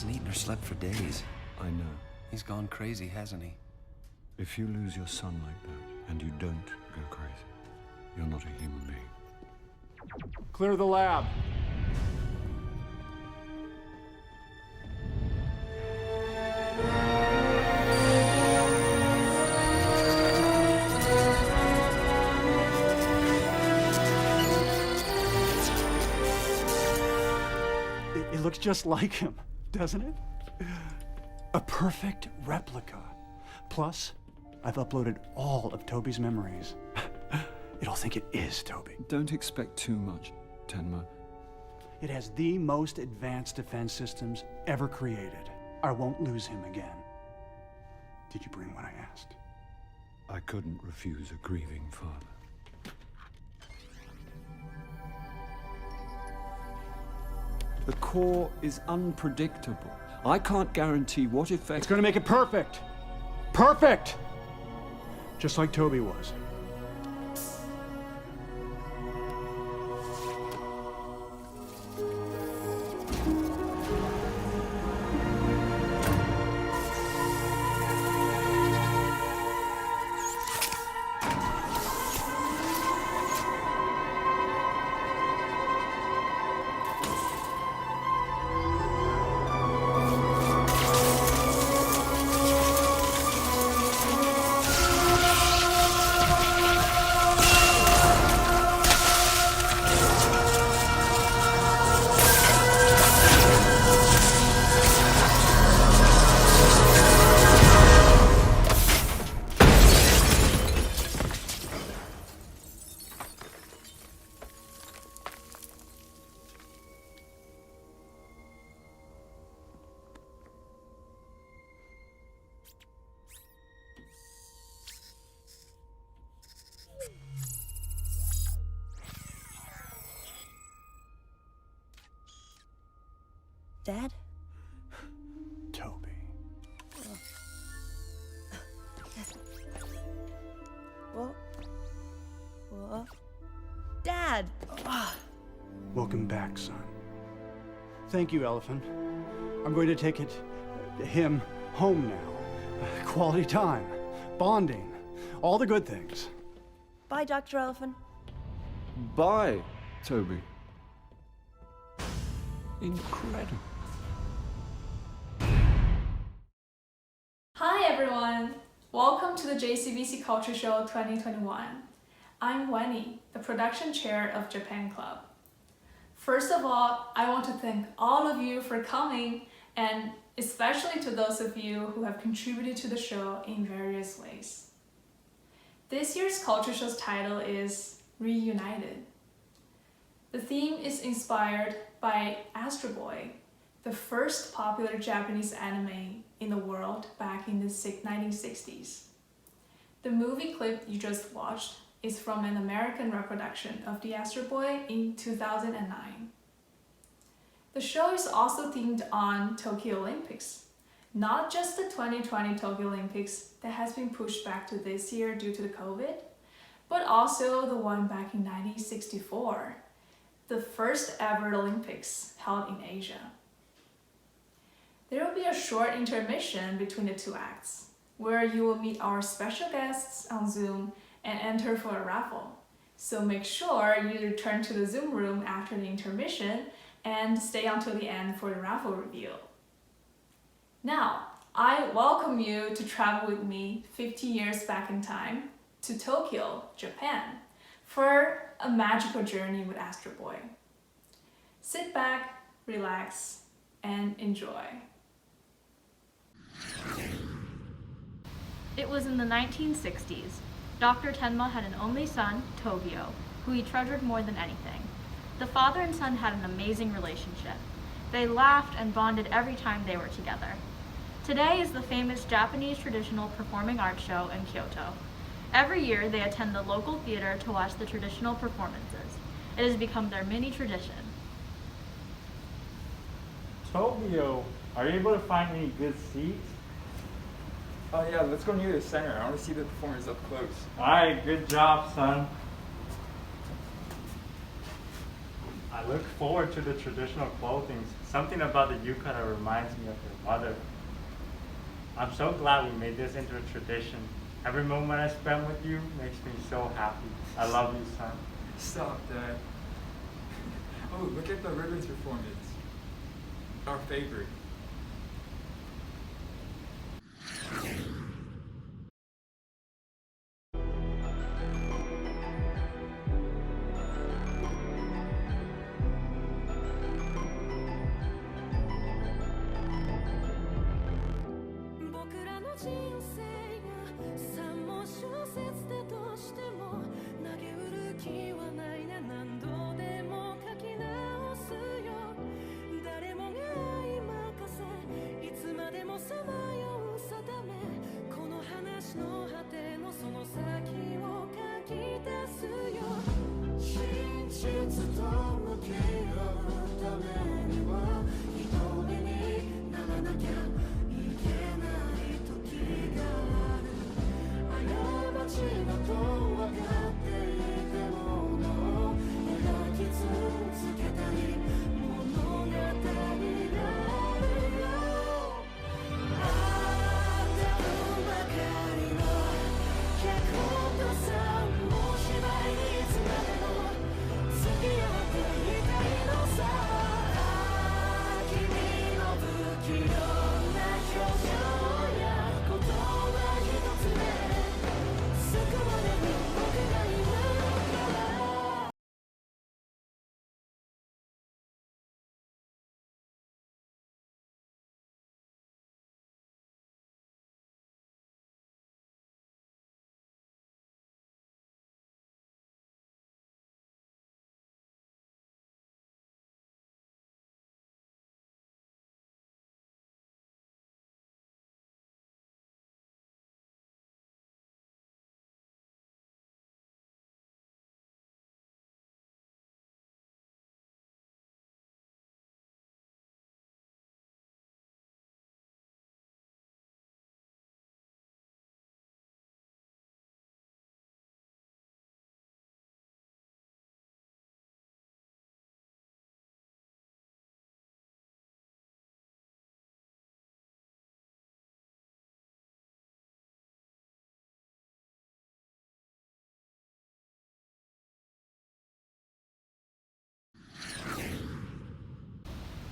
hasn't eaten or slept for days. I know. He's gone crazy, hasn't he? If you lose your son like that, and you don't go crazy, you're not a human being. Clear the lab. It looks just like him, doesn't it? A perfect replica. Plus, I've uploaded all of Toby's memories. It'll think it is Toby. Don't expect too much, Tenma. It has the most advanced defense systems ever created. I won't lose him again. Did you bring what I asked? I couldn't refuse a grieving father. The core is unpredictable. I can't guarantee what effect... It's gonna make it perfect! Perfect! Just like Toby was. Dad? Toby. Well, Dad! Welcome back, son. Thank you, Elephant. I'm going to take him home now. Quality time, bonding, all the good things. Bye, Dr. Elephant. Bye, Toby. Incredible. Hi everyone! Welcome to the JCBC Culture Show 2021. I'm Wenny, the production chair of Japan Club. First of all, I want to thank all of you for coming, and especially to those of you who have contributed to the show in various ways. This year's Culture Show's title is Reunited. The theme is inspired by Astro Boy, the first popular Japanese anime in the world back in the 1960s. The movie clip you just watched is from an American reproduction of the Astro Boy in 2009. The show is also themed on Tokyo Olympics, not just the 2020 Tokyo Olympics that has been pushed back to this year due to the COVID, but also the one back in 1964, the first ever Olympics held in Asia. There will be a short intermission between the two acts, where you will meet our special guests on Zoom and enter for a raffle. So make sure you return to the Zoom room after the intermission and stay until the end for the raffle reveal. Now, I welcome you to travel with me 50 years back in time to Tokyo, Japan, for a magical journey with Astro Boy. Sit back, relax, and enjoy. It was in the 1960s. Dr. Tenma had an only son, Tobio, who he treasured more than anything. The father and son had an amazing relationship. They laughed and bonded every time they were together. Today is the famous Japanese traditional performing arts show in Kyoto. Every year they attend the local theater to watch the traditional performances. It has become their mini tradition. Tobio, are you able to find any good seats? Oh yeah, let's go near the center. I want to see the performers up close. Alright, good job, son. I look forward to the traditional clothing. Something about the yukata reminds me of your mother. I'm so glad we made this into a tradition. Every moment I spend with you makes me so happy. I love you, son. Stop, Dad. Oh, look at the ribbons performance. Our favorite.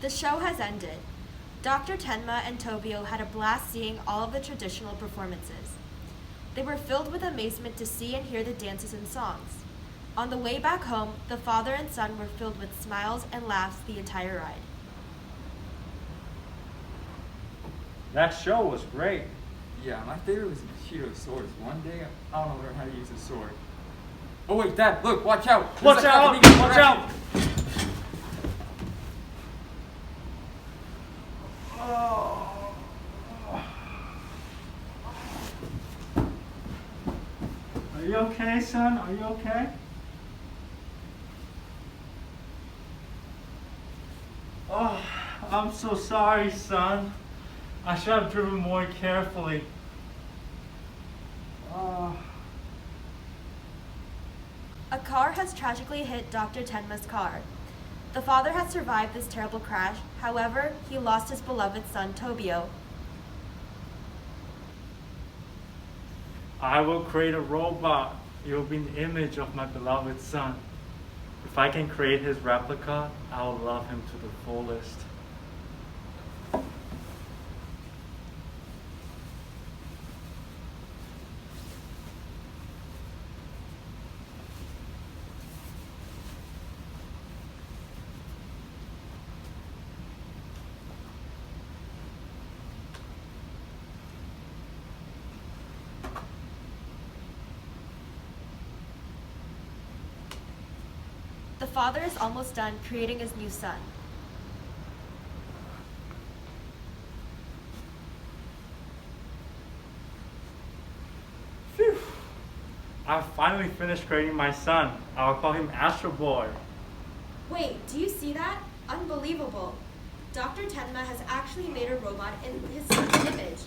The show has ended. Dr. Tenma and Tobio had a blast seeing all of the traditional performances. They were filled with amazement to see and hear the dances and songs. On the way back home, the father and son were filled with smiles and laughs the entire ride. That show was great. Yeah, my favorite was Bushido swords. One day, I want to learn how to use a sword. Oh wait, Dad, look, watch out! There's Watch a out! cop coming Watch direction. out! Are you okay, son? Are you okay? Oh, I'm so sorry, son. I should have driven more carefully. A car has tragically hit Dr. Tenma's car. The father has survived this terrible crash, however, he lost his beloved son, Tobio. I will create a robot. It will be an image of my beloved son. If I can create his replica, I will love him to the fullest. The father is almost done creating his new son. Phew. I finally finished creating my son. I'll call him Astro Boy. Wait, do you see that? Unbelievable. Dr. Tenma has actually made a robot in his son's image.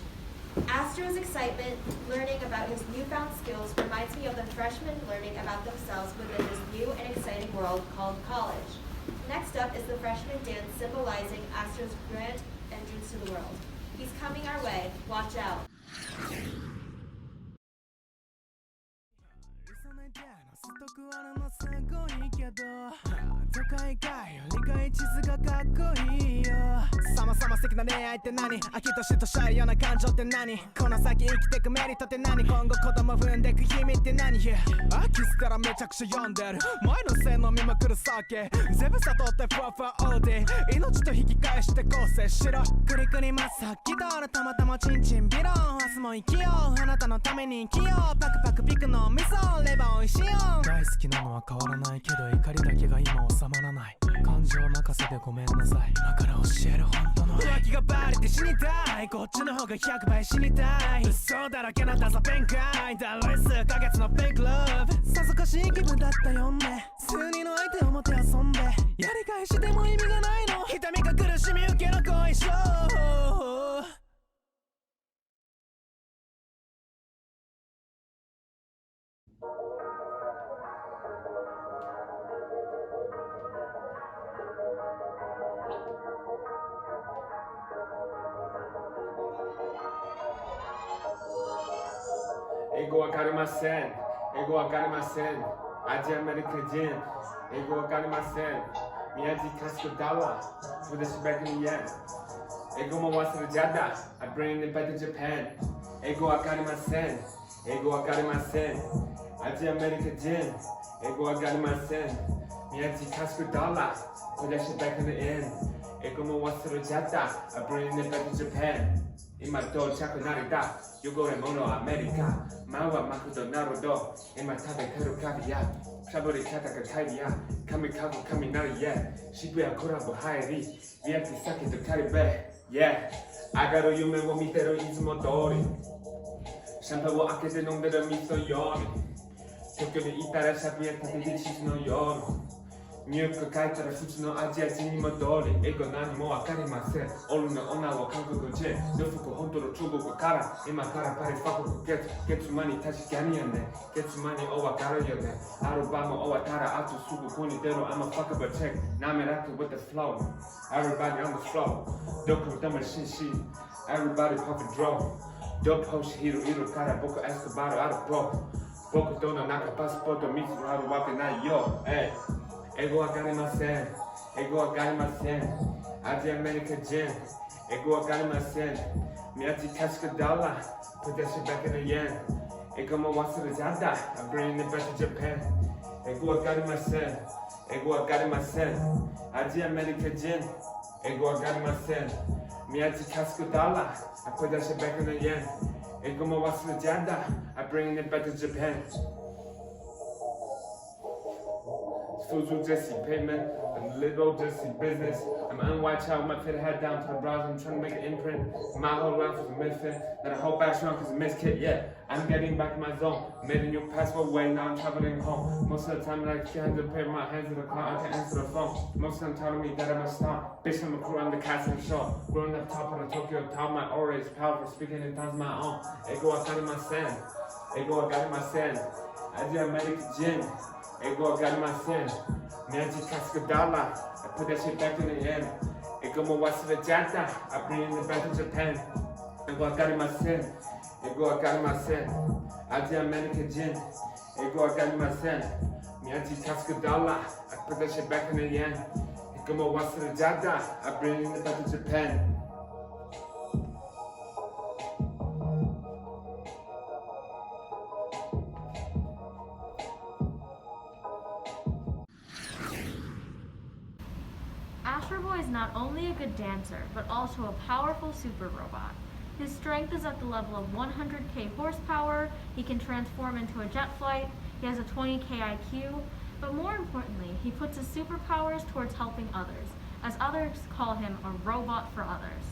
Astro's excitement learning about his newfound skills reminds me of the freshmen learning about themselves within this new and exciting world called college. Next up is the freshman dance symbolizing Astro's grand entrance to the world. He's coming our way. Watch out. Ego wakarimasen, ego wakarimasen, Aji America Jin, ego wakarimasen, Miyaji Casco Dollar, for the back in the yen. Ego mawasara jada, I bring it back to Japan. Ego wakarimasen, ego wakarimasen, Aji America Jin, ego wakarimasen, Miyaji Casco Dollar, for that shit back in the end. Ego mawasara jada, I bring it back to Japan. In my door, chakunarida, you go to Mono America. Mawa Makudo Narudo, in my tabe Kuru Kavia, Shabori Kataka Kavia, Kamikaku Kaminaria, Shibuya Kurabu Hairi, Viaki Saki to Karibe. Yeah, Agaro Yume wo Mitero Izumotori. Shampa wo Akete Nombera Miso Yori. Tokyo de Itara Shabia Tatiti no Yoro. 入浴書いたら普通のアジア人にも通り英語何もわかりませんオルの女は韓国人洋服本当の中国から今からパリファ国月間に確かにやね月間におわかるよねアルバム終わったらあとすぐここに出る I'm a fuck up a check 滑らか with the flow Everybody on the flow どこでも紳士 Everybody pop a draw ドップ星ヒーローいるから僕エスコバルあるボ僕との中パスポート見つかるわけないよ Ego wakarimasen, ego wakarimasen, Aji America Jin, ego wakarimasen, Miyaji Kashka Dollar, put that shit back in the yen. Ego mawasara jada, I'm bringing it back to Japan. Ego wakarimasen, ego wakarimasen, Aji America Jin, ego wakarimasen, Miyaji Kashka Dollar, I put that shit back in the yen. Ego mawasara jada, I'm bringing it back to Japan. Social Jesse payment, I'm little Jesse business. I'm an NY child, my fit head down to the browser. I'm trying to make an imprint. My whole life was a misfit. Then I hope I shrunk as a miskit. Yeah, I'm getting back in my zone. Made a new passport way, now I'm traveling home. Most of the time, I can't pay my hands to the cloud. I can answer the phone. Most of them telling me that I'm a star. Bitch, I'm a crew, I'm the casting show. Growing up top of the Tokyo top, my aura is powerful. Speaking in tongues my own. Ego, I got in my sand. Ego, I got in my sand. Aji America Jin. Ego, I got in my sand. Miyaji Kashka Dollar, I put that shit back in the end. Ego mawasara jada, I bring it back to Japan. Ego wakarimasen, ego wakarimasen, Aji America Jin. Ego wakarimasen, Miyaji Kashka Dollar, I put that shit back in the end. Ego mawasara jada, I bring it back to Japan. Astro Boy is not only a good dancer, but also a powerful super robot. His strength is at the level of 100k horsepower, he can transform into a jet flight, he has a 20k IQ, but more importantly, he puts his superpowers towards helping others, as others call him a robot for others.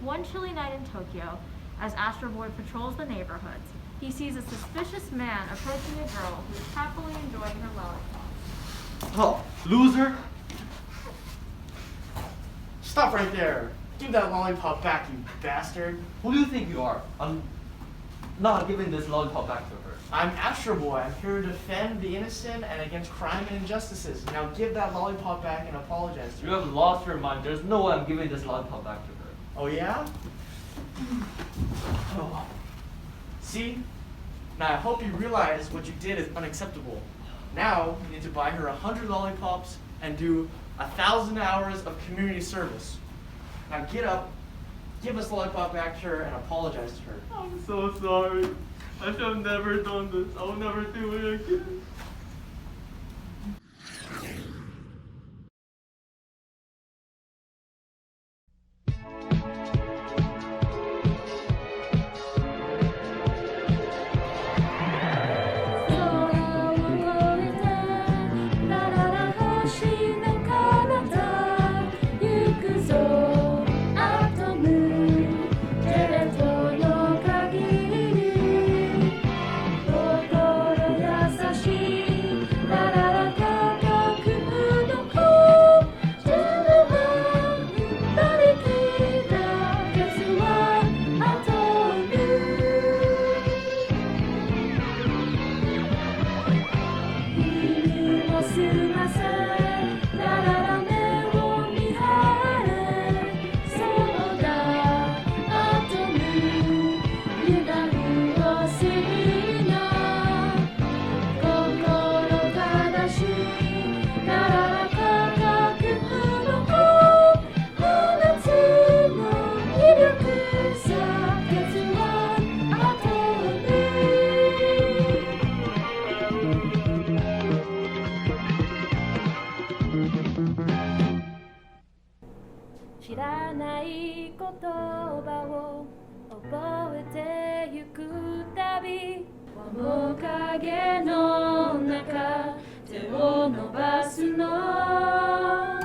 One chilly night in Tokyo, as Astro Boy patrols the neighborhoods, he sees a suspicious man approaching a girl who is happily enjoying her lollipop. Oh, loser! Stop right there! Give that lollipop back, you bastard! Who do you think you are? not giving this lollipop back to her. I'm Astro Boy. I'm here to defend the innocent and against crime and injustices. Now give that lollipop back and apologize to You her. have lost your mind. There's no way I'm giving this lollipop back to her. Oh yeah? Oh. See? Now I hope you realize what you did is unacceptable. Now you need to buy her 100 lollipops and do 1,000 hours of community service. Now get up, give this lollipop back to her, and apologize to her. I'm so sorry. I should have never done this. I will never do it again.知らない言葉を覚えてゆくたび面影の中手を伸ばすのだ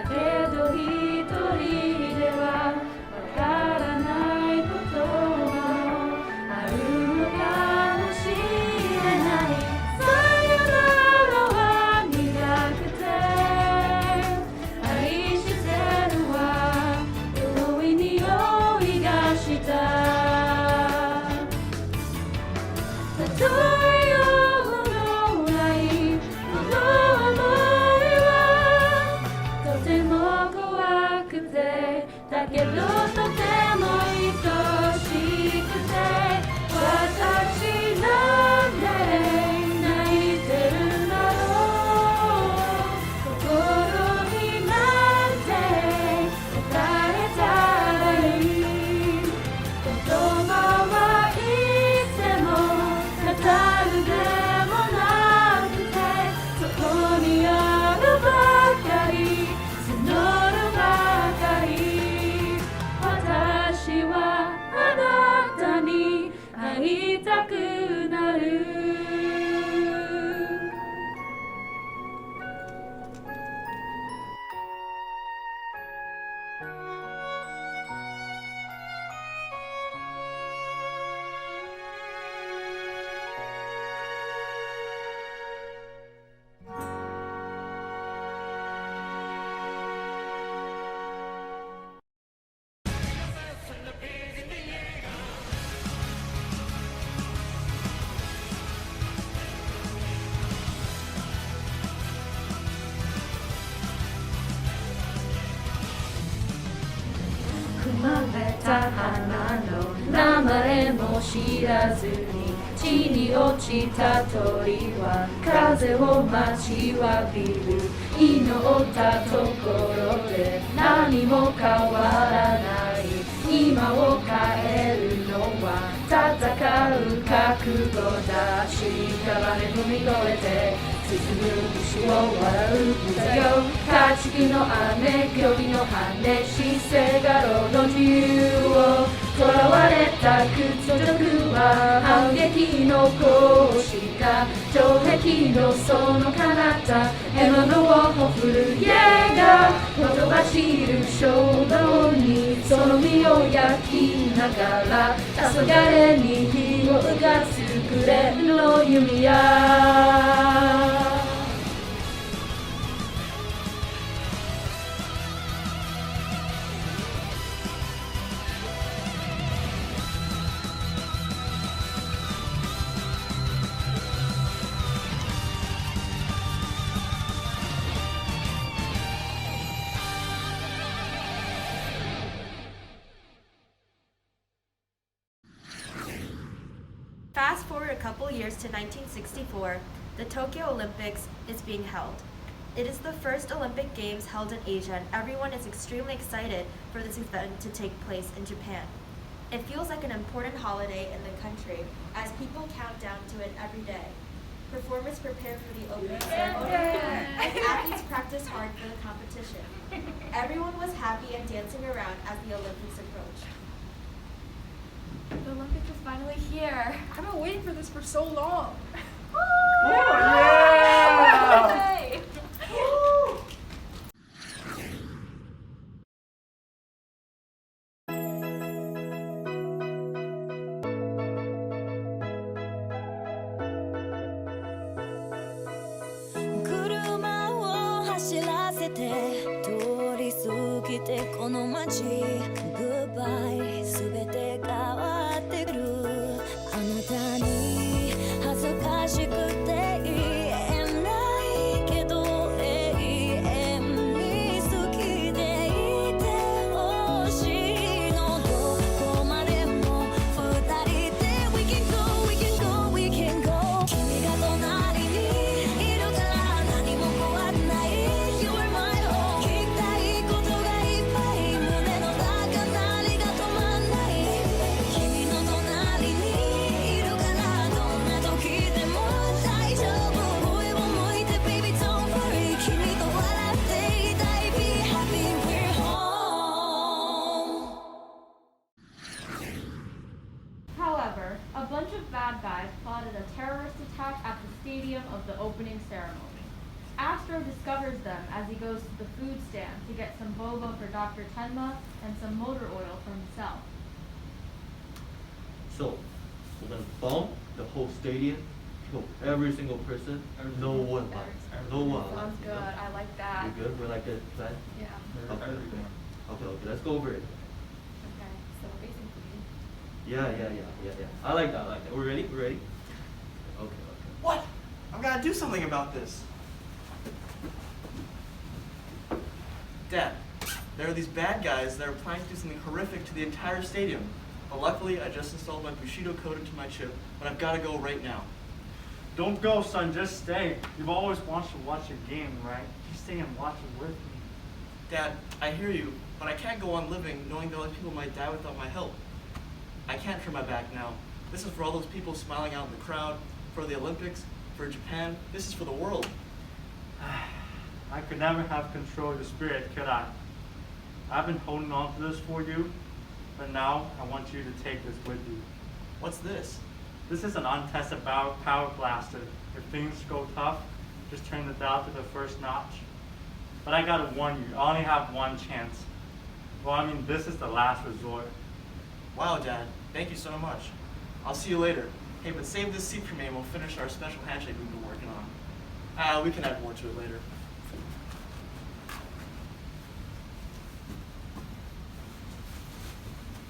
けど一人ではわからないこともあるのかもしれないさよならは苦くて愛してるわ遠い匂いがした例えようのないこの想いはとても怖くてだけどとても愛しくて私なんで泣いてるんだろう心になんて答えたらいい言葉はいつも語るでもなくてそこにあるばかり募るばかり私はあなたに会いたくなる踏まれた花の名前も知らずに地に落ちた鳥は風を待ちわびる祈ったところで何も変わらない今を変えるのは戦う覚悟だ屍踏み越えて進む牛を笑う歌よ家畜の雨鳥の羽死生が労の自由を囚われた屈辱は反撃のこうした城壁のその彼方獲物をほふる家がほとばしる衝動にその身を焼きながら黄昏に火を浮かすくれの弓矢 couple years to 1964, the Tokyo Olympics is being held. It is the first Olympic Games held in Asia, and everyone is extremely excited for this event to take place in Japan. It feels like an important holiday in the country as people count down to it every day. Performers prepare for the opening ceremony, and athletes practice hard for the competition. Everyone was happy and dancing around as the Olympics approached. The Olympics is finally here. I've been waiting for this for so long. Yay! Goodbye 全て変わってくるあなたに恥ずかしくて言えないけど永遠に好きでいてほしいのどこまでも二人で We can go, we can go, we can go 君が隣にいるから何も怖くない You are my home 聞きたいことがいっぱい胸の中鳴りが止まんない君の隣にいるからどんな時でも大丈夫上を向いて Baby don't worry 君と笑っていたい Be happy we're home However, a bunch of bad guys plotted a terrorist attack at the stadium of the opening ceremony. Astro discovers them as he goes to the food stand to get some boba for Dr. Tenma and some motor oil for himself. So, we're gonna bomb the whole stadium, kill every single person, no one left. No one left. Sounds good. I like that. You good? We like that plan? Yeah. Okay, let's go over it. Okay. So basically. Yeah. I like that. We're ready? Okay. What? I've got to do something about this. Dad, there are these bad guys that are planning to do something horrific to the entire stadium. But luckily, I just installed my Bushido code into my chip, but I've got to go right now. Don't go, son, just stay. You've always wanted to watch a game, right? Just stay and watch it with me. Dad, I hear you, but I can't go on living knowing that other people might die without my help. I can't turn my back now. This is for all those people smiling out in the crowd, for the Olympics, for Japan. This is for the world. I could never have control of the spirit, could I? I've been holding on to this for you, but now I want you to take this with you. What's this? This is an untested power blaster. If things go tough, just turn the dial to the first notch. But I gotta warn you, I only have one chance. Well, I mean, this is the last resort. Wow, Dad. Thank you so much. I'll see you later. Hey, but save this seat for me and we'll finish our special handshake we've been working on. We can add more to it later.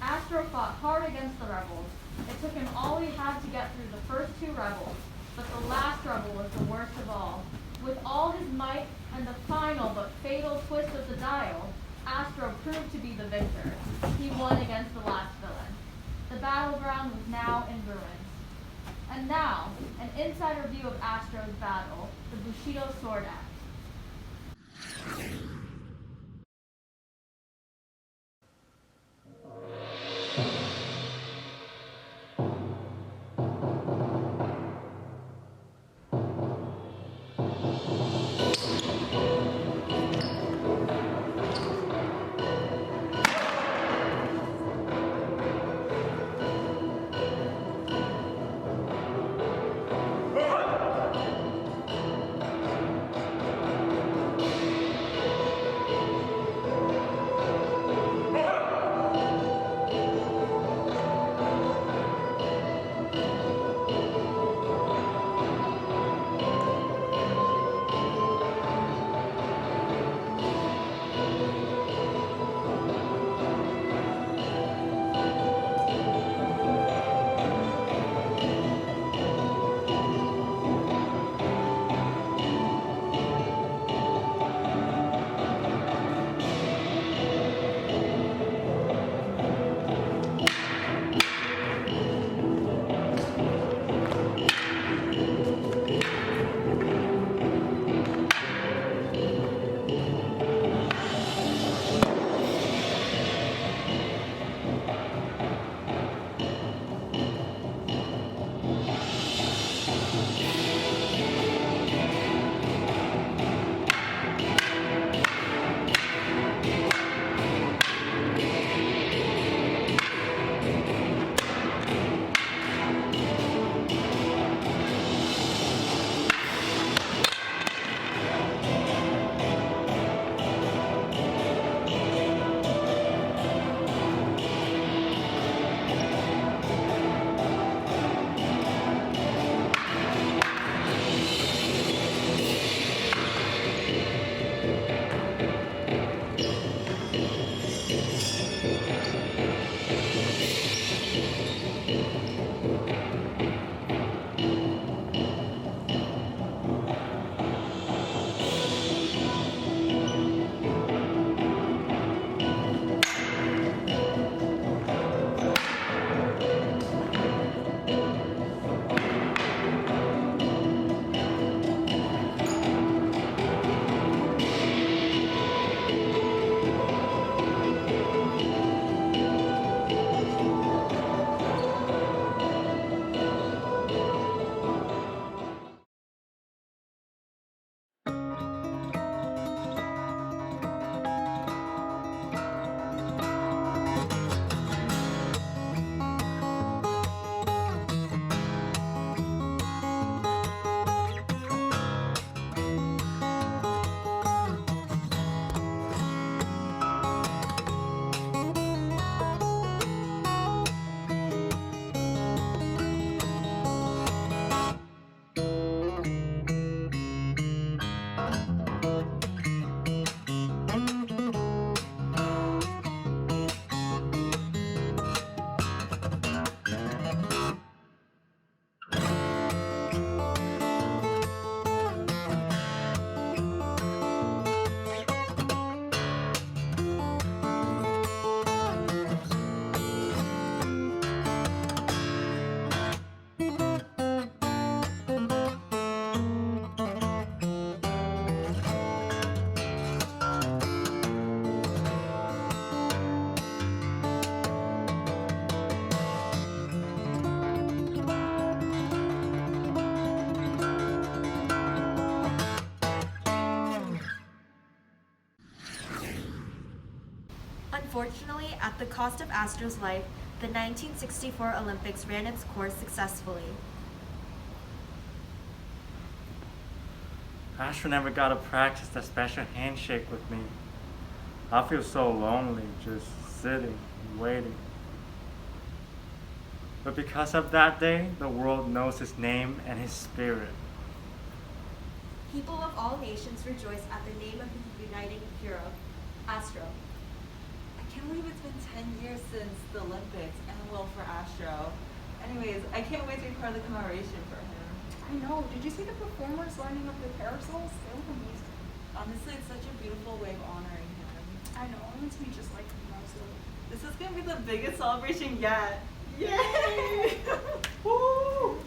Astro fought hard against the rebels. It took him all he had to get through the first two rebels, but the last rebel was the worst of all. With all his might and the final but fatal twist of the dial, Astro proved to be the victor. He won against the last villain. The battleground was now in ruins. And now, an insider view of Astro's battle, the Bushido Sword Act. Unfortunately, at the cost of Astro's life, the 1964 Olympics ran its course successfully. Astro never got to practice that special handshake with me. I feel so lonely just sitting and waiting. But because of that day, the world knows his name and his spirit. People of all nations rejoice at the name of the uniting hero, Astro. I can't believe it's been 10 years since the Olympics, and well for Astro. Anyways, I can't wait to be part of the commemoration for him. I know. Did you see the performers lining up the parasols? They look amazing. Honestly, it's such a beautiful way of honoring him. I know. I want to be just like him also. This is going to be the biggest celebration yet. Yay! Woo!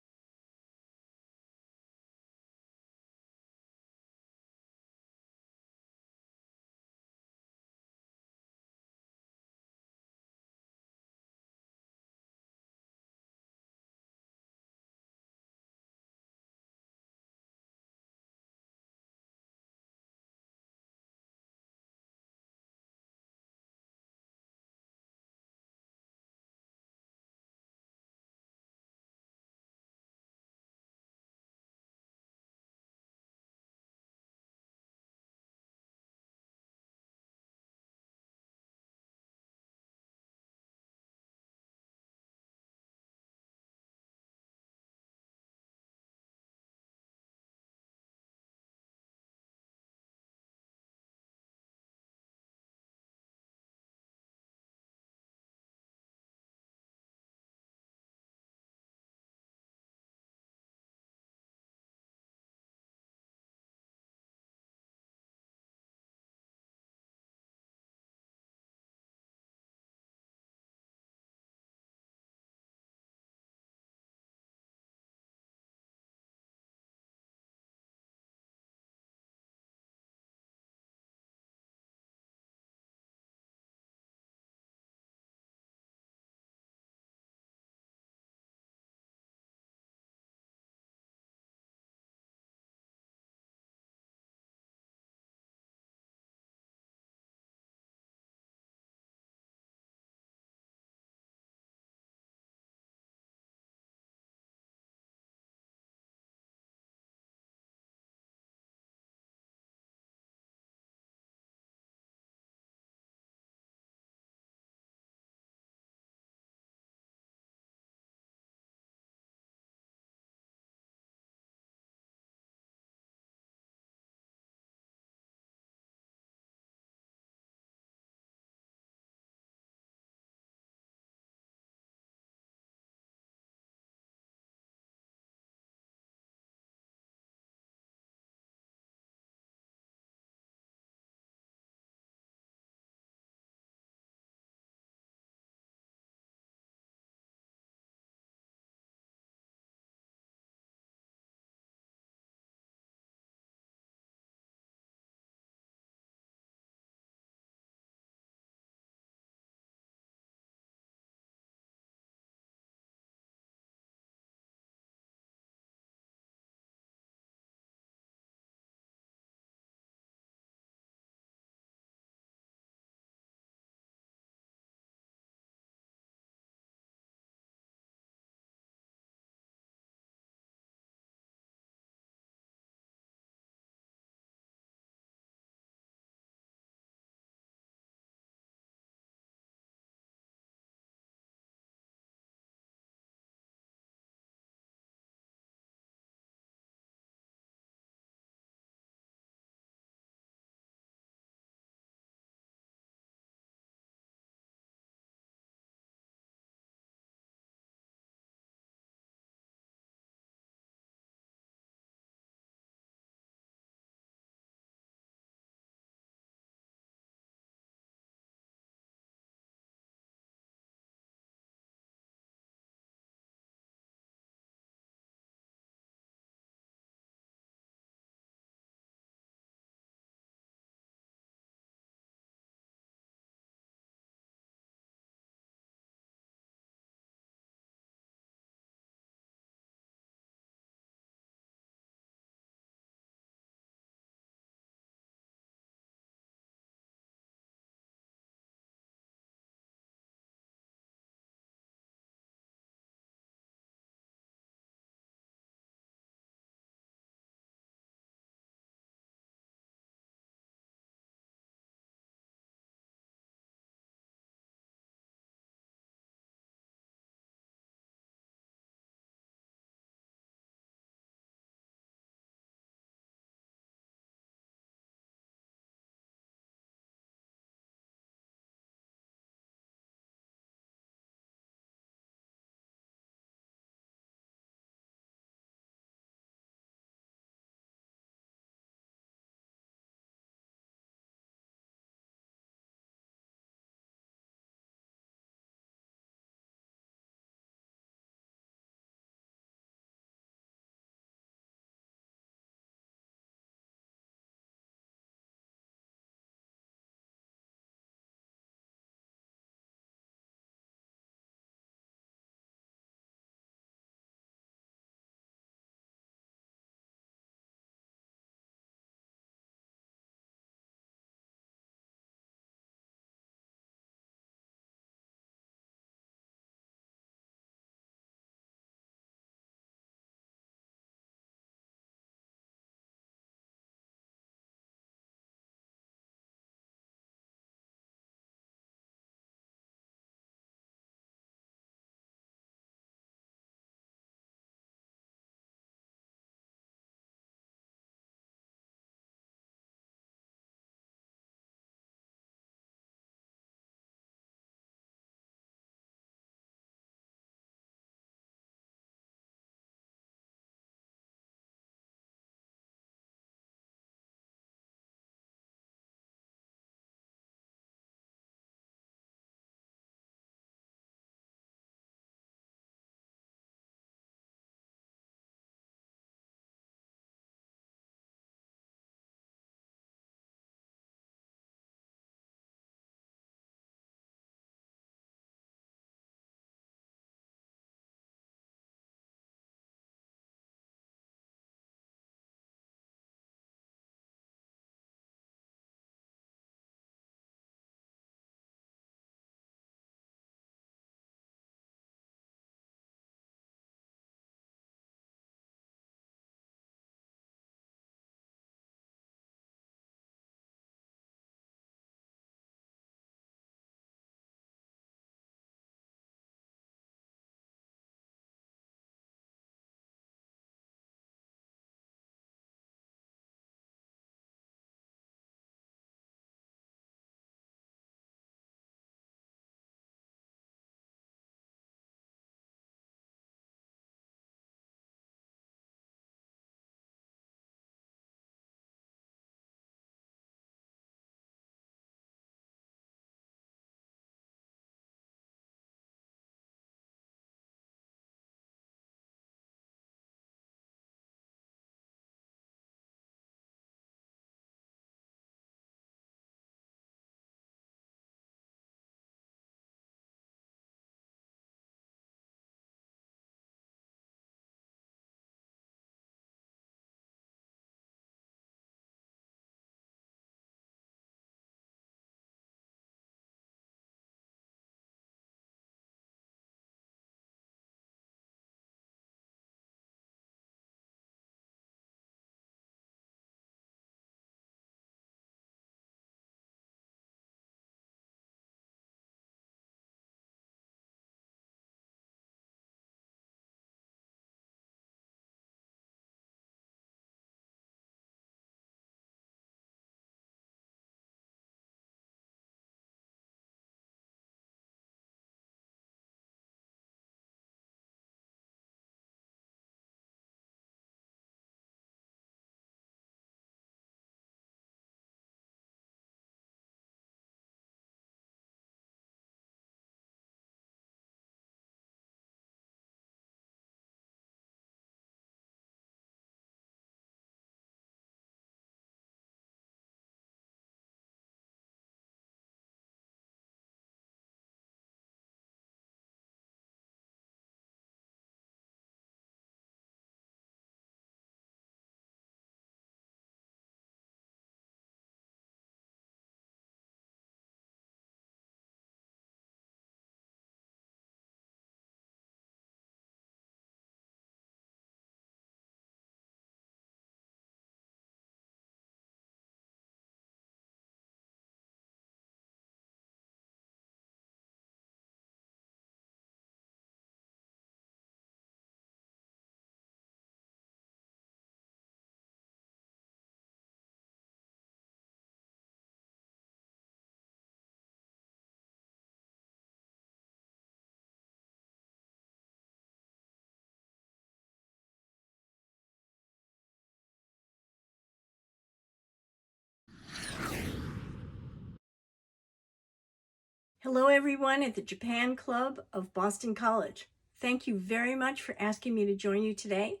Hello everyone at the Japan Club of Boston College. Thank you very much for asking me to join you today.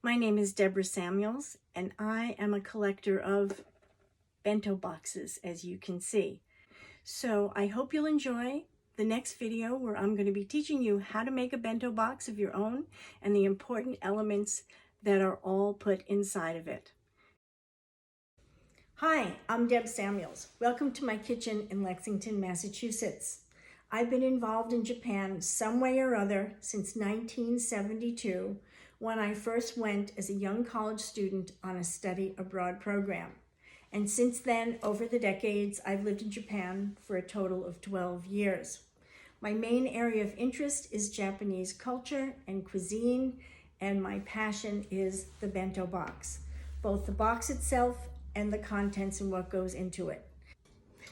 My name is Deborah Samuels and I am a collector of bento boxes, as you can see. So I hope you'll enjoy the next video where I'm going to be teaching you how to make a bento box of your own and the important elements that are all put inside of it. Hi, I'm Deb Samuels. Welcome to my kitchen in Lexington, Massachusetts. I've been involved in Japan some way or other since 1972 when I first went as a young college student on a study abroad program. And since then, over the decades, I've lived in Japan for a total of 12 years. My main area of interest is Japanese culture and cuisine, and my passion is the bento box, both the box itself and the contents and what goes into it.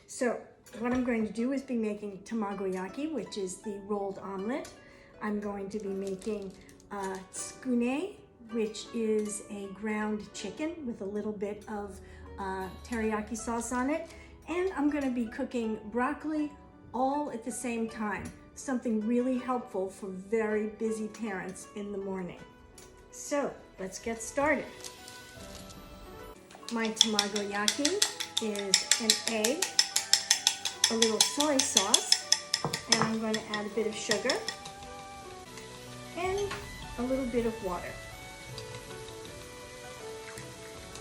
So what I'm going to do is be making tamagoyaki, which is the rolled omelet. I'm going to be making tsukune, which is a ground chicken with a little bit of teriyaki sauce on it. And I'm going to be cooking broccoli all at the same time. Something really helpful for very busy parents in the morning. So let's get started. My tamagoyaki is an egg, a little soy sauce, and I'm going to add a bit of sugar and a little bit of water.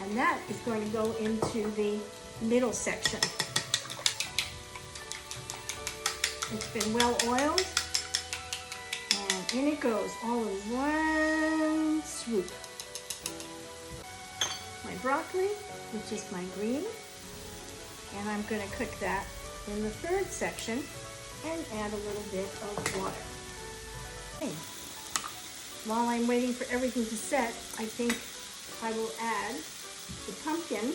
And that is going to go into the middle section. It's been well oiled, and in it goes all in one swoop. My broccoli, which is my green, and I'm going to cook that in the third section and add a little bit of water. Okay. While I'm waiting for everything to set, I think I will add the pumpkin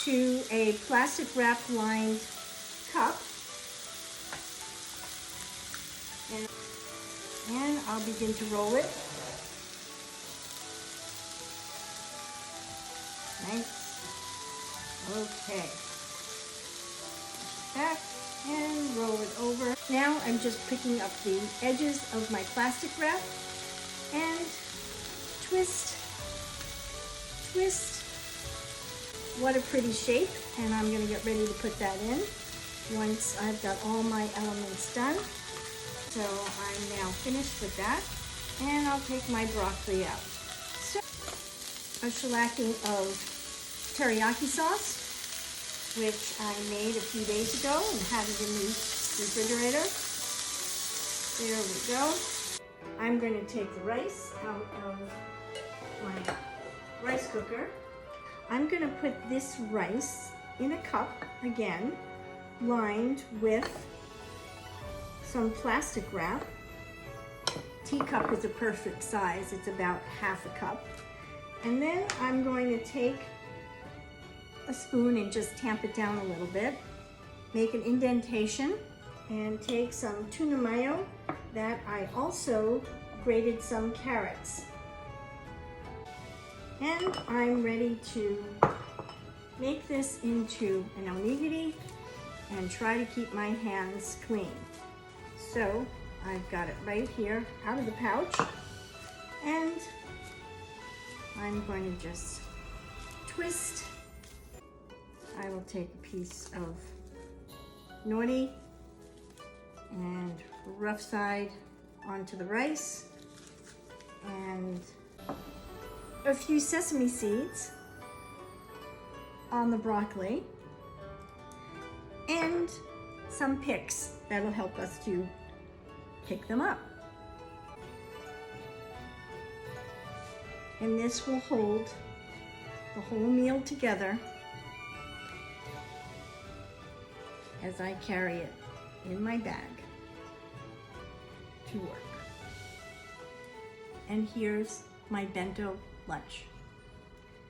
to a plastic wrap lined cup, and I'll begin to roll it. Nice. Okay. Back and roll it over. Now I'm just picking up the edges of my plastic wrap and twist, twist. What a pretty shape. And I'm going to get ready to put that in once I've got all my elements done. So I'm now finished with that, and I'll take my broccoli out. So, a shellacking of teriyaki sauce, which I made a few days ago and had it in the refrigerator. There we go. I'm going to take the rice out of my rice cooker. I'm going to put this rice in a cup again, lined with some plastic wrap. Teacup is a perfect size. It's about half a cup. And then I'm going to take a spoon and just tamp it down a little bit. Make an indentation and take some tuna mayo that I also grated some carrots. And I'm ready to make this into an onigiri and try to keep my hands clean. So I've got it right here out of the pouch, and I'm going to just twist. I will take a piece of nori and rough side onto the rice, and a few sesame seeds on the broccoli, and some picks that'll help us to pick them up. And this will hold the whole meal together as I carry it in my bag to work. And here's my bento lunch.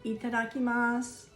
Itadakimasu.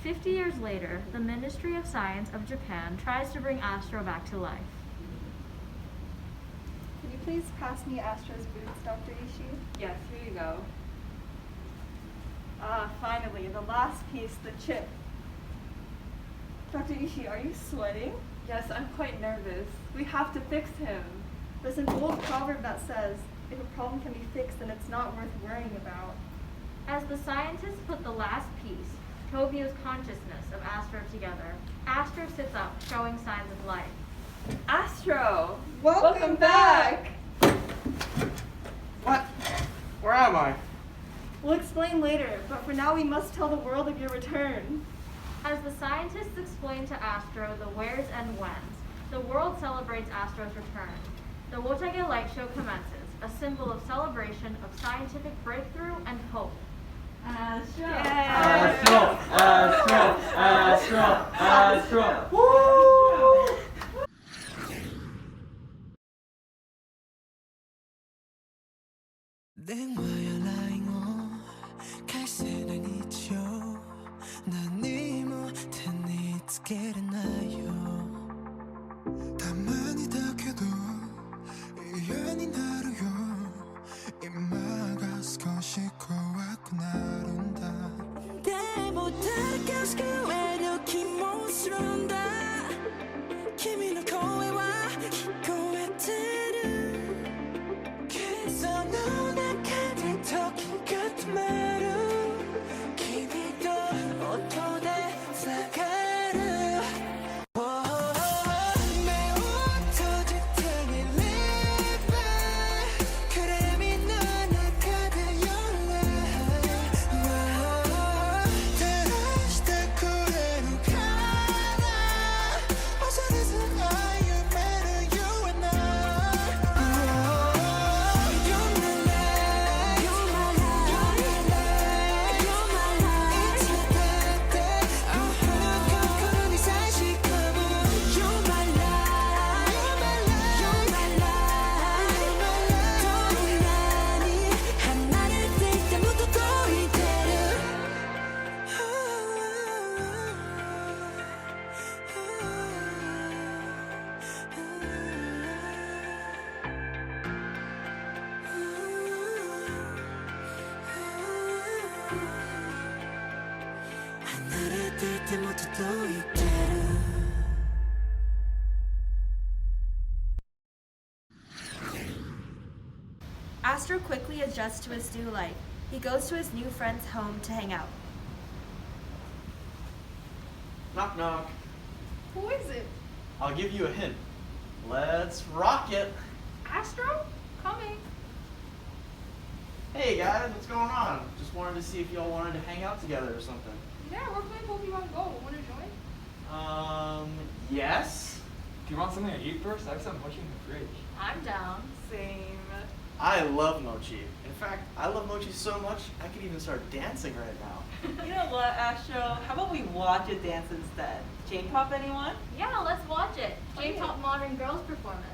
50 years later, the Ministry of Science of Japan tries to bring Astro back to life. Can you please pass me Astro's boots, Dr. Ishii? Yes, here you go. Ah, finally, the last piece, the chip. Dr. Ishii, are you sweating? Yes, I'm quite nervous. We have to fix him. There's an old proverb that says, if a problem can be fixed, then it's not worth worrying about. As the scientists put the last piece, Tobio's consciousness of Astro together, Astro sits up, showing signs of life. Astro! Welcome back! What? Where am I? We'll explain later, but for now we must tell the world of your return. As the scientists explain to Astro the wheres and whens, the world celebrates Astro's return. The Wotage Light Show commences, a symbol of celebration of scientific breakthrough and hope. Astro! Astro! Astro! Astro! Astro! Woo! Astro quickly adjusts to his new life. He goes to his new friend's home to hang out. Knock knock. Who is it? I'll give you a hint. Let's rock it. Astro? Coming. Hey guys, what's going on? Just wanted to see if y'all wanted to hang out together or something. Yeah, we're playing Pokemon Go. Want to join? Yes? Do you want something to eat first? I have some mochi in the fridge. I'm down. Same. I love mochi. In fact, I love mochi so much, I could even start dancing right now. You know what, Astro? How about we watch it dance instead? J-pop, anyone? Yeah, let's watch it. J-pop modern girls performance.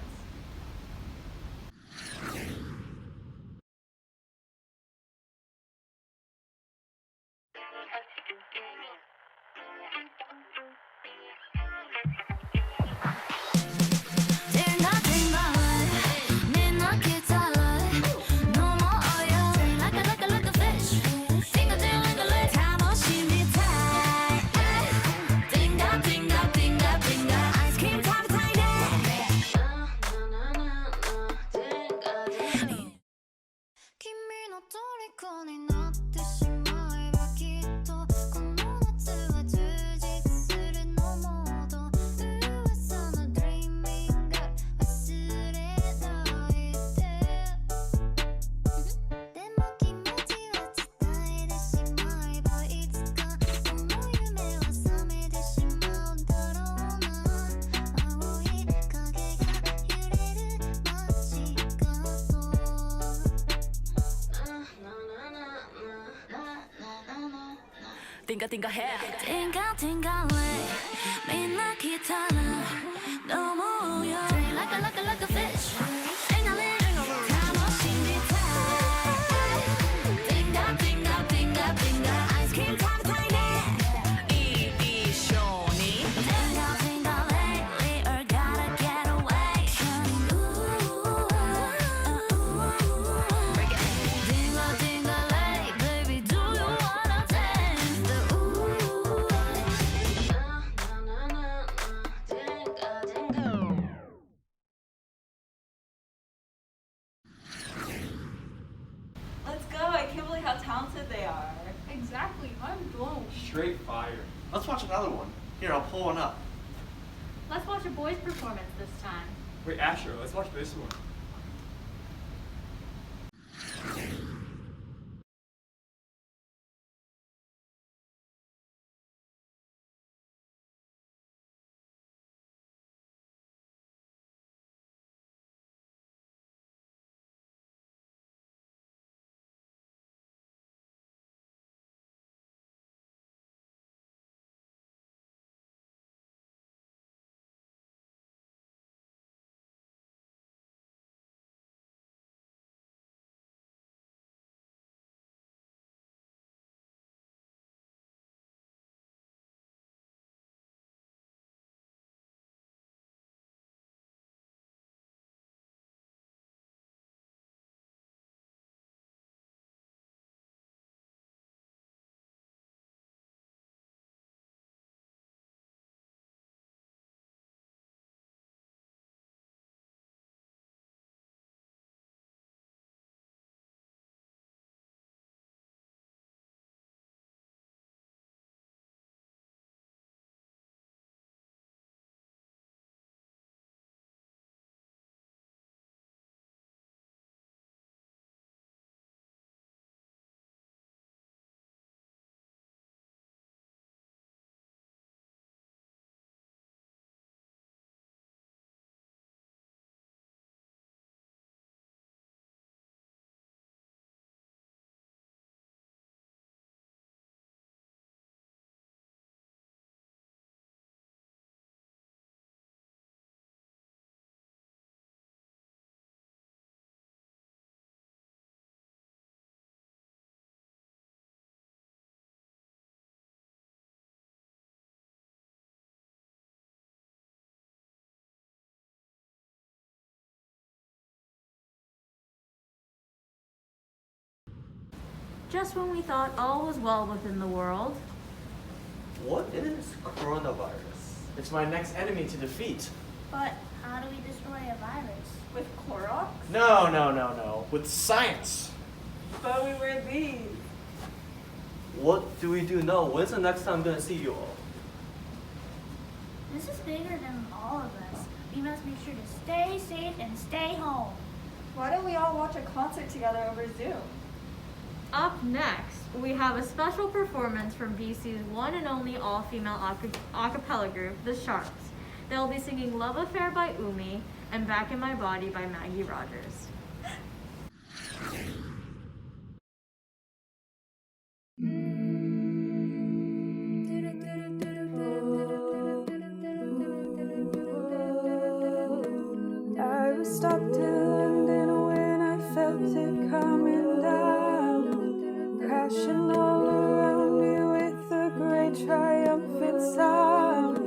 Tinka tinka hair. Tinka tinka way. Minna kitara. No more yo. Like a fish. Tinga tinga tinga tinga tinga. Ice cream time tiny. straight fire. Let's watch another one. Here, I'll pull one up. Let's watch a boys' performance this time. Wait, Astro, let's watch this one. Just when we thought all was well within the world. What is coronavirus? It's my next enemy to defeat. But how do we destroy a virus? With Clorox? No. With science. But we wear these. What do we do now? When's the next time I'm gonna see you all? This is bigger than all of us. We must make sure to stay safe and stay home. Why don't we all watch a concert together over Zoom? Up next, we have a special performance from BC's one and only all-female a cappella group, The Sharks. They'll be singing Love Affair by Umi and Back in My Body by Maggie Rogers. I was stopped in London when I felt it coming down, crashing all around me with a great triumphant sound.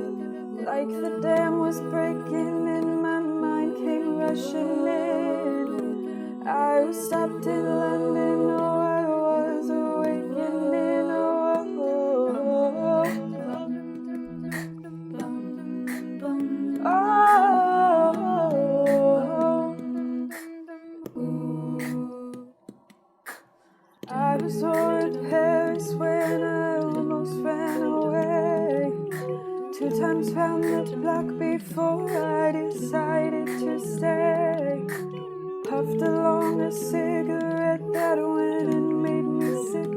Like the dam was breaking and my mind came rushing in. I was stopped in London, oh, I was awakening, I was over Paris when I almost ran away. 2 times round the block before I decided to stay. Puffed along a cigarette that went and made me sick.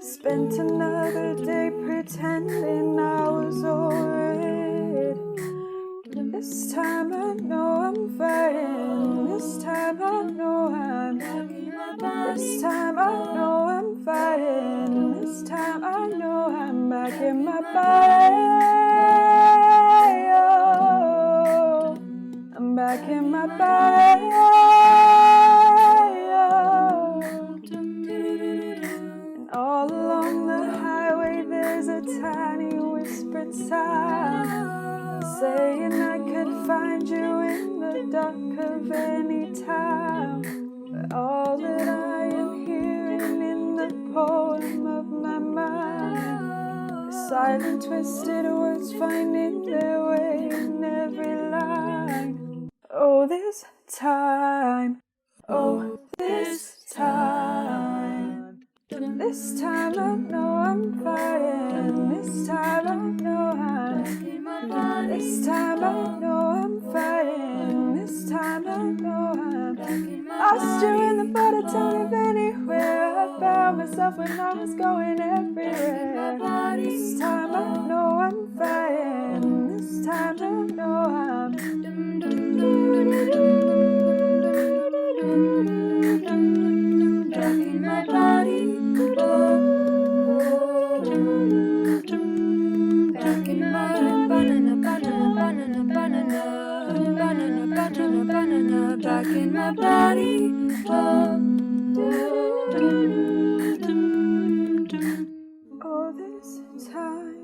Spent another day pretending I was over it. This time I know I'm fighting. This time I know I'm. This time I know I'm fighting. This time I know I'm back in my body. Oh, I'm back in my body. Oh. And all along the highway there's a tiny whispered sound, saying I could find you in the dark of any town. But all that I am hearing in the poem of my mind, the silent twisted words finding their way in every line. Oh, this time, oh, this time, this time I know I'm fine. myself when I was going everywhere. This time I know I'm fine. This time I know I'm back in my body. Back in my banana, banana, banana, banana, banana, banana, banana, back in my body. Oh, this time,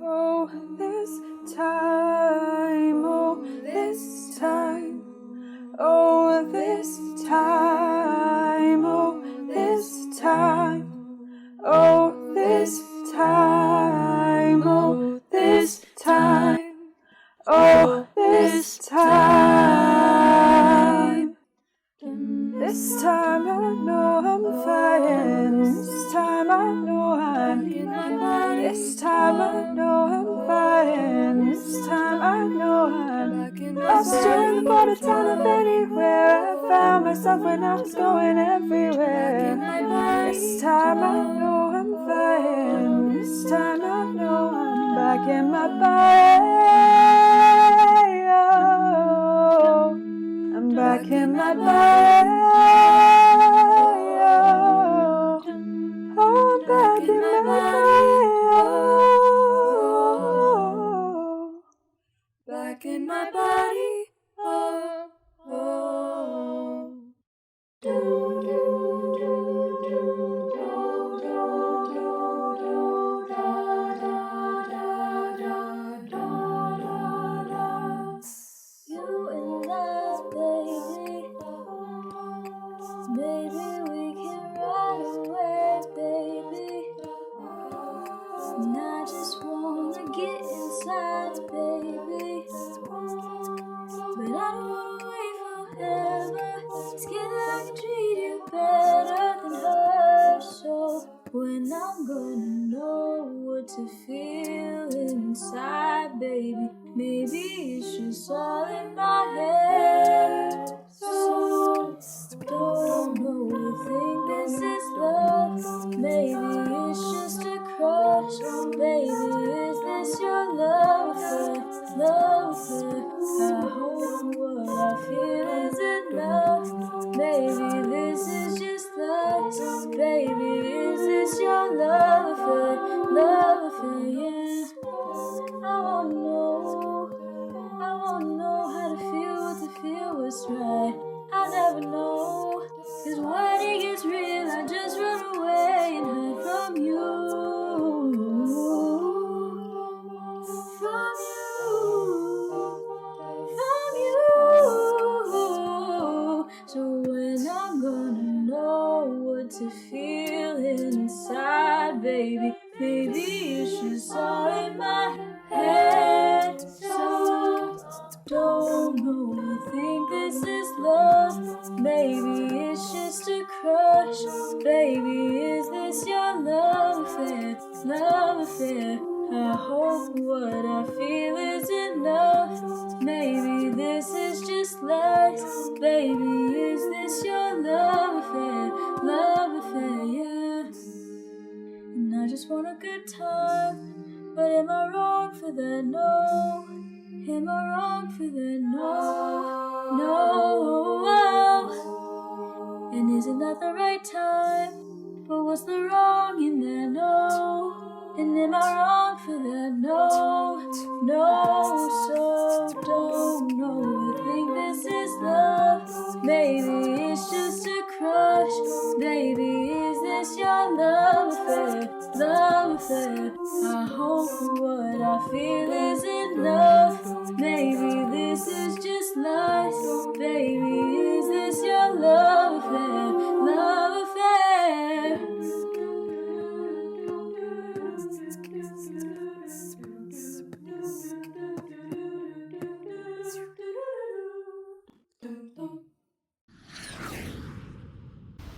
oh, this time, oh, this time, oh, this time, oh, this time, oh, this time, oh, this time, oh, this time. This time I know I'm fine. This time I know I'm in my body. This time I know I'm fine. This time I know I'm lost in the border town of anywhere. I found myself when I was going everywhere. This time I know I'm fine. This time I know I'm back in my body. Oh, I'm back in my body. Oh, I'm back in my body. Oh, back in my body. Oh, oh. You and I, baby. Maybe we can ride away, baby. And I just wanna get inside, baby. But I don't wanna wait forever. Scared that I can treat you better than her. So when I'm gonna know what to feel inside, baby, maybe it's just all in my head. So don't know, think this is love. Maybe it's just a crush. Baby, is this your love affair? Love affair. I hope what I feel is enough. Maybe this is just lust. Baby, is this your love affair? Love affair, yeah. I wanna know how to feel what to feel what's right. I'll never know, 'cause when it gets real, I just run away and hide from you. From you. So when I'm gonna know what to feel inside, baby, maybe it's just all in my head. So don't know, I think this is love. Maybe it's just a crush. Baby, is this your love affair? Love affair. I hope what I feel is enough. Maybe this is just lust. Baby, is this your love affair? Love affair, yeah. And I just want a good time. But am I wrong for that? No. Am I wrong for that? No. No. And isn't that the right time? But what's the wrong in that? No. And am I wrong for that? No, no, so don't know. I think this is love. Maybe it's just a crush. Baby, is this your love affair? Love affair. I hope what I feel is enough. Maybe this is just lust. Baby, is this your love affair? Love affair.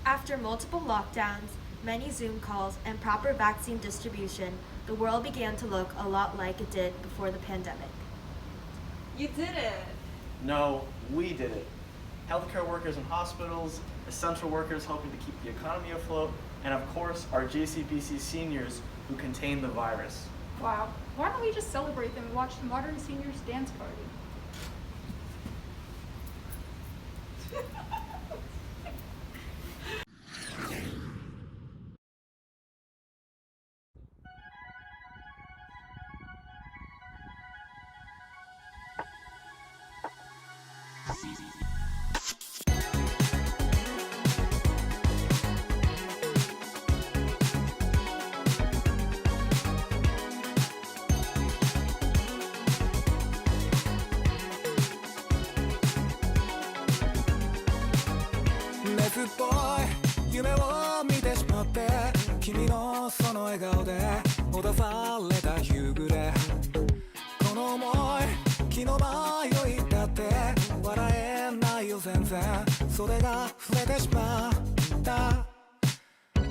After multiple lockdowns, many Zoom calls, and proper vaccine distribution, the world began to look a lot like it did before the pandemic. You did it! No, we did it. Healthcare workers in hospitals, essential workers helping to keep the economy afloat, and of course, our JCBC seniors who contain the virus. Wow. Why don't we just celebrate them and watch the Modern Seniors Dance Party?熱っぽい夢を見てしまって君のその笑顔で閉ざされた夕暮れこの想い気の迷いだって笑えないよ全然袖が触れてしまった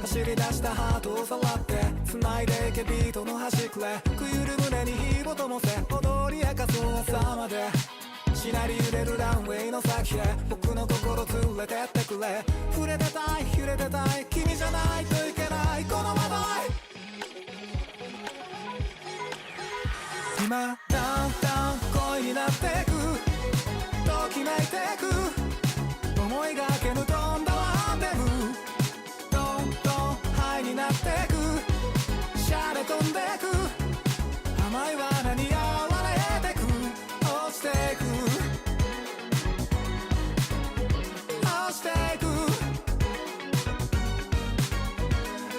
走り出したハートを触って繋いでいけビートの端くれくゆる胸に火を灯せ踊り明かす朝までしなり揺れるランウェイの先へ僕の心連れてってくれ触れてたい揺れてたい君じゃないといけないこのまま今だんだん恋になってくときめいてく思いがけぬ飛んだランデブーどんどんハイになってくシャレ飛んでく甘い罠に合われてく落ちてく落ちてく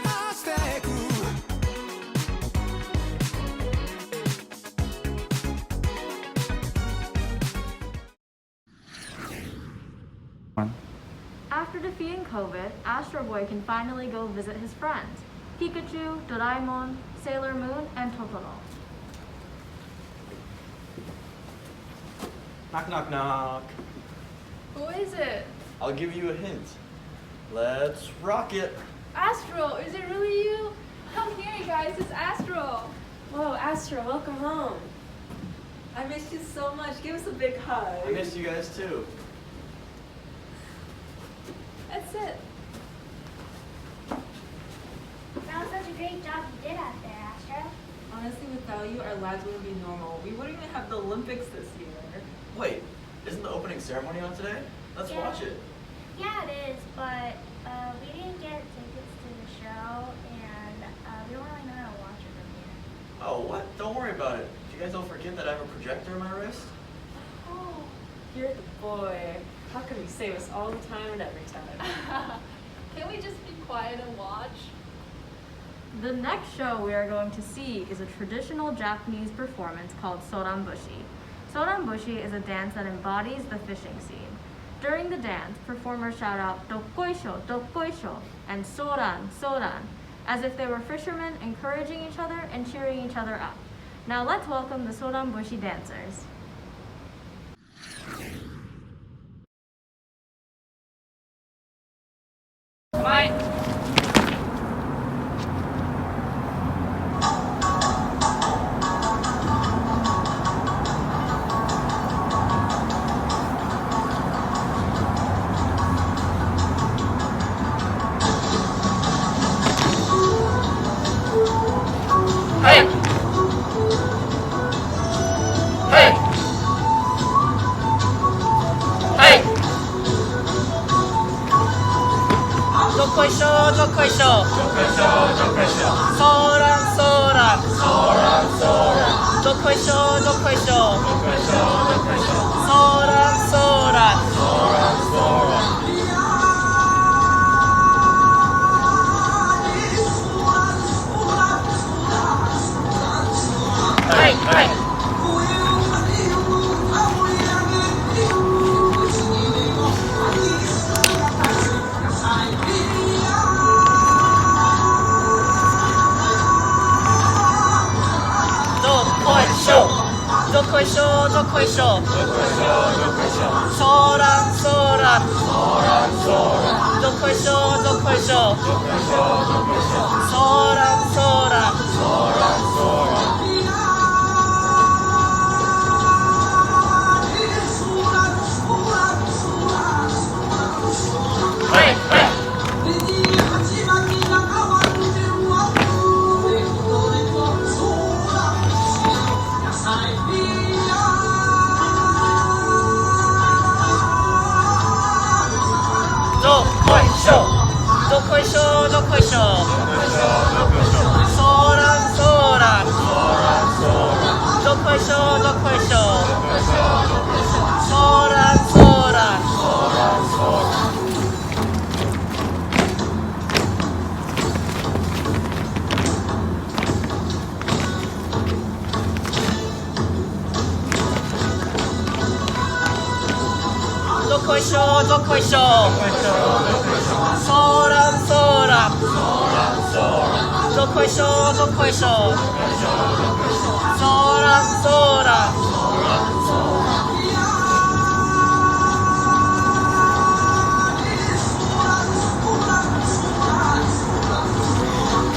落ちてくAfter defeating COVID, Astro Boy can finally go visit his friends, Pikachu, Doraemon, Sailor Moon, and Totoro. Knock, knock, knock. Who is it? I'll give you a hint. Let's rock it. Astro, is it really you? Come here, you guys, it's Astro. Whoa, Astro, welcome home. I missed you so much. Give us a big hug. I missed you guys too. That's it. That was such a great job you did out there, Astro. Honestly, without you, our lives wouldn't be normal. We wouldn't even have the Olympics this year. Wait, isn't the opening ceremony on today? Let's Yeah. watch it. Yeah, it is, but we didn't get tickets to the show, and we don't really know how to watch it from here. Oh, what? Don't worry about it. You guys don't forget that I have a projector in my wrist? Oh, you're the boy. How can you save us all the time and every time? Can we just be quiet and watch? The next show we are going to see is a traditional Japanese performance called Soranbushi. Soranbushi is a dance that embodies the fishing scene. During the dance, performers shout out dokkoisho, and soran, soran, as if they were fishermen encouraging each other and cheering each other up. Now let's welcome the Soranbushi dancers. Bye. どこいしょどこいしょソーランソーランどこいしょどこいしょソーランソーランどこいしょどこいしょソーランソーランどこいしょどこいしょソーランソーラン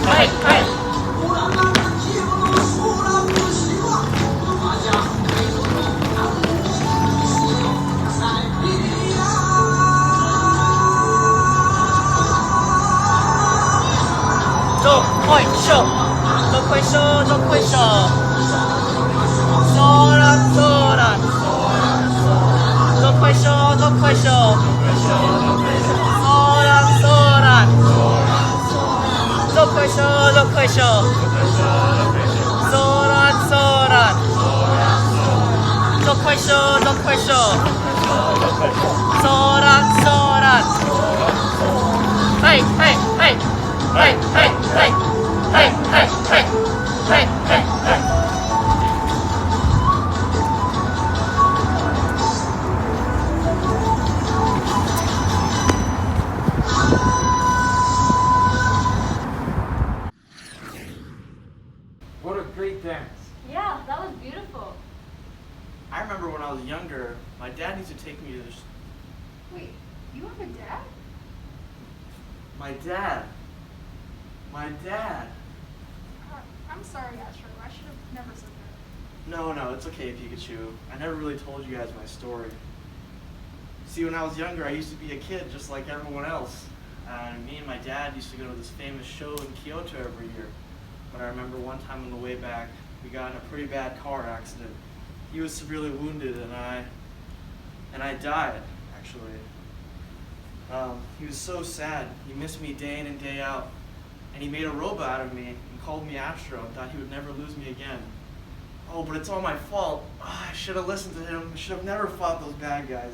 はいはいどこいしょどこいしょどこいしょソーランソーランどこいしょどこいしょソーランソーランどこいしょどこいしょソーランソーランどこいしょどこいしょソーランソーランはいはいはいはいはいはいはいはいはいはいはい What a great dance. Yeah, that was beautiful. I remember when I was younger, my dad used to take me to this. Wait, you have a dad? My dad. My dad. I'm sorry, Astro. I should have never said that. No, it's okay, Pikachu. I never really told you guys my story. See, when I was younger, I used to be a kid just like everyone else. And me and my dad used to go to this famous show in Kyoto every year. But I remember one time on the way back, we got in a pretty bad car accident. He was severely wounded, and I died, actually. He was so sad. He missed me day in and day out. And he made a robot out of me and called me Astro and thought he would never lose me again. Oh, but it's all my fault. Oh, I should have listened to him. I should have never fought those bad guys.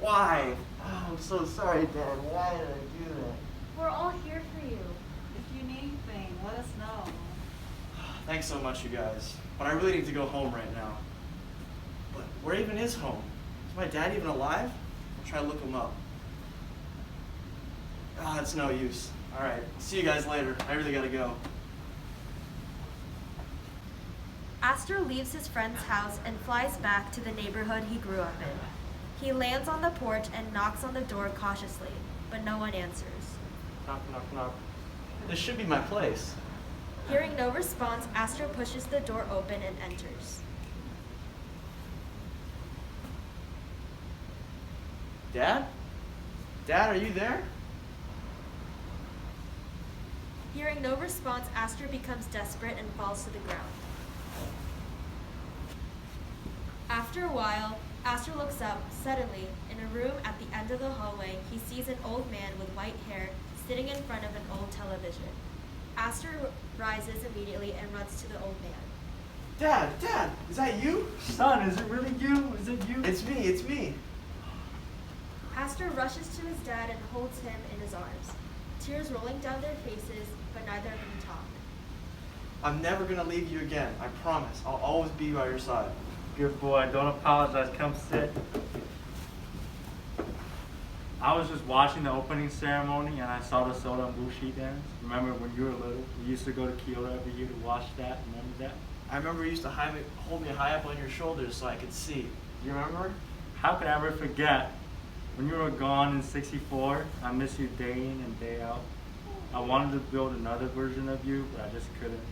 Why? Oh, I'm so sorry, Dad. Why did I do that? We're all here for you. If you need anything, let us know. Thanks so much, you guys. But I really need to go home right now. But where even is home? Is my dad even alive? I'll try to look him up. Ah, it's no use. All right, see you guys later. I really gotta go. Astro leaves his friend's house and flies back to the neighborhood he grew up in. He lands on the porch and knocks on the door cautiously, but no one answers. Knock, knock, knock. This should be my place. Hearing no response, Astro pushes the door open and enters. Dad? Dad, are you there? Hearing no response, Astro becomes desperate and falls to the ground. After a while, Astro looks up. Suddenly, in a room at the end of the hallway, he sees an old man with white hair sitting in front of an old television. Astro rises immediately and runs to the old man. Dad, is that you? Son, is it really you? Is it you? It's me. Astro rushes to his dad and holds him in his arms. Tears rolling down their faces, but neither of them talk. I'm never gonna leave you again. I promise. I'll always be by your side. Good boy, don't apologize. Come sit. I was just watching the opening ceremony and I saw the Soda and Bushi dance. Remember when you were little? We used to go to Kyoto every year to watch that. Remember that? I remember you used to hold me high up on your shoulders so I could see. Do you remember? How could I ever forget? When you were gone in '64, I miss you day in and day out. I wanted to build another version of you, but I just couldn't.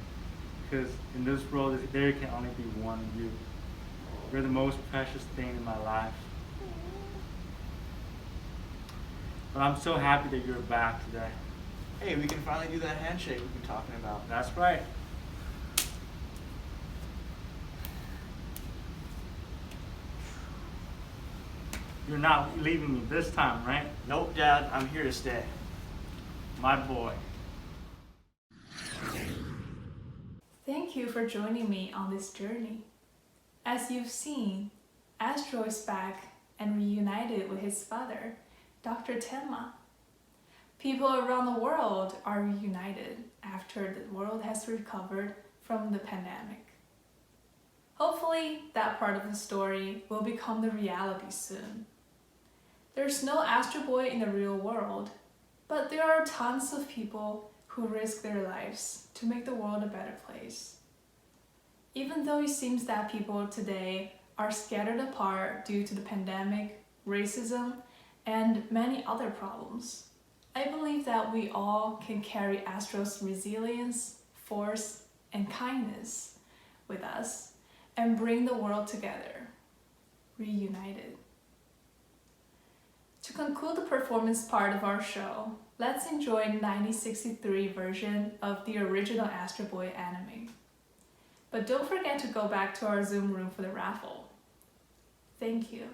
Because in this world, there can only be one you. You're the most precious thing in my life. But I'm so happy that you're back today. Hey, we can finally do that handshake we've been talking about. That's right. You're not leaving me this time, right? Nope, Dad. I'm here to stay. my boy. Thank you for joining me on this journey. As you've seen, Astro is back and reunited with his father, Dr. Tenma. People around the world are reunited after the world has recovered from the pandemic. Hopefully, that part of the story will become the reality soon. There's no Astro Boy in the real world, but there are tons of people who risk their lives to make the world a better place. Even though it seems that people today are scattered apart due to the pandemic, racism, and many other problems, I believe that we all can carry Astro's resilience, force, and kindness with us and bring the world together, reunited. To conclude the performance part of our show, let's enjoy 1963 version of the original Astro Boy anime. But don't forget to go back to our Zoom room for the raffle. Thank you.